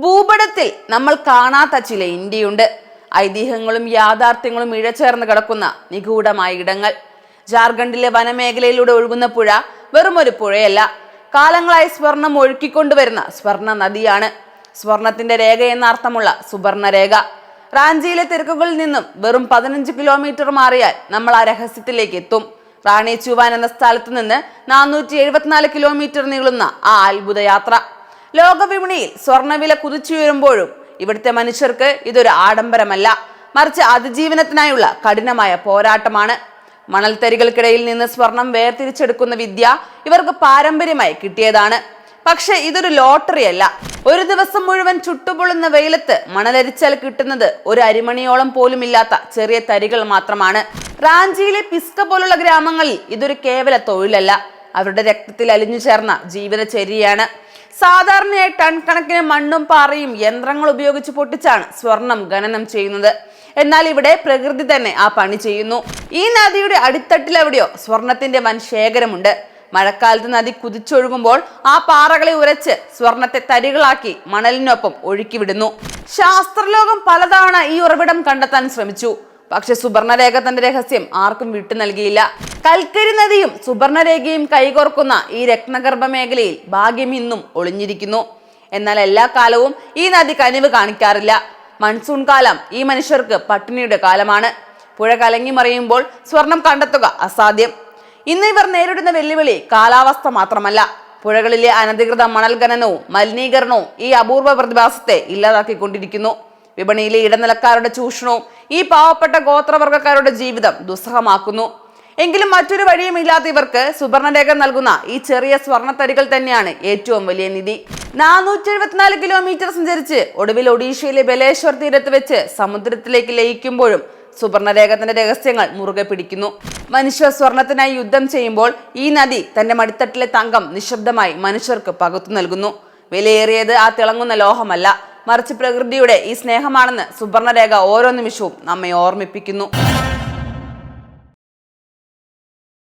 ഭൂപടത്തിൽ നമ്മൾ കാണാത്ത ചില ഇന്ത്യയുണ്ട്. ഐതിഹ്യങ്ങളും യാഥാർത്ഥ്യങ്ങളും ഇഴചേർന്ന് കിടക്കുന്ന നിഗൂഢമായ ഇടങ്ങൾ. ജാർഖണ്ഡിലെ വനമേഖലയിലൂടെ ഒഴുകുന്ന പുഴ വെറും ഒരു പുഴയല്ല, കാലങ്ങളായി സ്വർണം ഒഴുക്കിക്കൊണ്ടുവരുന്ന സ്വർണ്ണ നദിയാണ്. സ്വർണത്തിന്റെ രേഖ എന്ന അർത്ഥമുള്ള സുവർണരേഖ. റാഞ്ചിയിലെ തിരക്കുകളിൽ നിന്നും വെറും 15 കിലോമീറ്റർ മാറിയാൽ നമ്മൾ ആ രഹസ്യത്തിലേക്ക് എത്തും. റാണി ചുവാൻ എന്ന സ്ഥലത്ത് നിന്ന് 474 കിലോമീറ്റർ നീളുന്ന ആ അത്ഭുത യാത്ര. ലോകവിപണിയിൽ സ്വർണ്ണവില കുതിച്ചുയരുമ്പോഴും ഇവിടുത്തെ മനുഷ്യർക്ക് ഇതൊരു ആഡംബരമല്ല, മറിച്ച് അതിജീവനത്തിനായുള്ള കഠിനമായ പോരാട്ടമാണ്. മണൽത്തരികൾക്കിടയിൽ നിന്ന് സ്വർണം വേർതിരിച്ചെടുക്കുന്ന വിദ്യ ഇവർക്ക് പാരമ്പര്യമായി കിട്ടിയതാണ്. പക്ഷെ ഇതൊരു ലോട്ടറി അല്ല. ഒരു ദിവസം മുഴുവൻ ചുട്ടുപൊള്ളുന്ന വെയിലത്ത് മണലരിച്ചാൽ കിട്ടുന്നത് ഒരു അരിമണിയോളം പോലും ഇല്ലാത്ത ചെറിയ തരികൾ മാത്രമാണ്. റാഞ്ചിയിലെ പിസ്ക പോലുള്ള ഗ്രാമങ്ങളിൽ ഇതൊരു കേവല തൊഴിലല്ല, അവരുടെ രക്തത്തിൽ അലിഞ്ഞു ചേർന്ന ജീവിതചര്യയാണ്. സാധാരണയായി ടൺ കണക്കിന് മണ്ണും പാറയും യന്ത്രങ്ങൾ ഉപയോഗിച്ച് പൊട്ടിച്ചാണ് സ്വർണം ഖനനം ചെയ്യുന്നത്. എന്നാൽ ഇവിടെ പ്രകൃതി തന്നെ ആ പണി ചെയ്യുന്നു. ഈ നദിയുടെ അടിത്തട്ടിൽ എവിടെയോ സ്വർണത്തിന്റെ വൻ ശേഖരമുണ്ട്. മഴക്കാലത്ത് നദി കുതിച്ചൊഴുകുമ്പോൾ ആ പാറകളെ ഉരച്ച് സ്വർണത്തെ തരികളാക്കി മണലിനൊപ്പം ഒഴുക്കിവിടുന്നു. ശാസ്ത്രലോകം പലതവണ ഈ ഉറവിടം കണ്ടെത്താൻ ശ്രമിച്ചു, പക്ഷെ സുവർണരേഖ തന്റെ രഹസ്യം ആർക്കും വിട്ടു നൽകിയില്ല. കൽക്കരി നദിയും സുവർണരേഖയും കൈകോർക്കുന്ന ഈ രത്നഗർഭ മേഖലയിൽ ഭാഗ്യം ഇന്നും ഒളിഞ്ഞിരിക്കുന്നു. എന്നാൽ എല്ലാ കാലവും ഈ നദി കനിവ് കാണിക്കാറില്ല. മൺസൂൺ കാലം ഈ മനുഷ്യർക്ക് പട്ടിണിയുടെ കാലമാണ്. പുഴ കലങ്ങി മറിയുമ്പോൾ സ്വർണം കണ്ടെത്തുക അസാധ്യം. ഇന്ന് ഇവർ നേരിടുന്ന വെല്ലുവിളി കാലാവസ്ഥ മാത്രമല്ല, പുഴകളിലെ അനധികൃത മണൽ ഖനനവും മലിനീകരണവും ഈ അപൂർവ പ്രതിഭാസത്തെ ഇല്ലാതാക്കിക്കൊണ്ടിരിക്കുന്നു. വിപണിയിലെ ഇടനിലക്കാരുടെ ചൂഷണവും ഈ പാവപ്പെട്ട ഗോത്രവർഗക്കാരുടെ ജീവിതം ദുസ്സഹമാക്കുന്നു. എങ്കിലും മറ്റൊരു വഴിയും ഇല്ലാത്ത ഇവർക്ക് സുവർണരേഖ നൽകുന്ന ഈ ചെറിയ സ്വർണ്ണത്തരികൾ തന്നെയാണ് ഏറ്റവും വലിയ നിധി. 474 കിലോമീറ്റർ സഞ്ചരിച്ച് ഒടുവിൽ ഒഡീഷയിലെ ബലേശ്വർ തീരത്ത് വെച്ച് സമുദ്രത്തിലേക്ക് ലയിക്കുമ്പോഴും സുവർണരേഖത്തിന്റെ രഹസ്യങ്ങൾ മുറുകെ പിടിക്കുന്നു. മനുഷ്യ സ്വർണത്തിനായി യുദ്ധം ചെയ്യുമ്പോൾ ഈ നദി തന്റെ മടിത്തട്ടിലെ തങ്കം നിശബ്ദമായി മനുഷ്യർക്ക് പകുത്തു നൽകുന്നു. വിലയേറിയത് ആ തിളങ്ങുന്ന ലോഹമല്ല, മറിച്ച് പ്രകൃതിയുടെ ഈ സ്നേഹമാണെന്ന് സുവർണരേഖ ഓരോ നിമിഷവും നമ്മെ ഓർമ്മിപ്പിക്കുന്നു.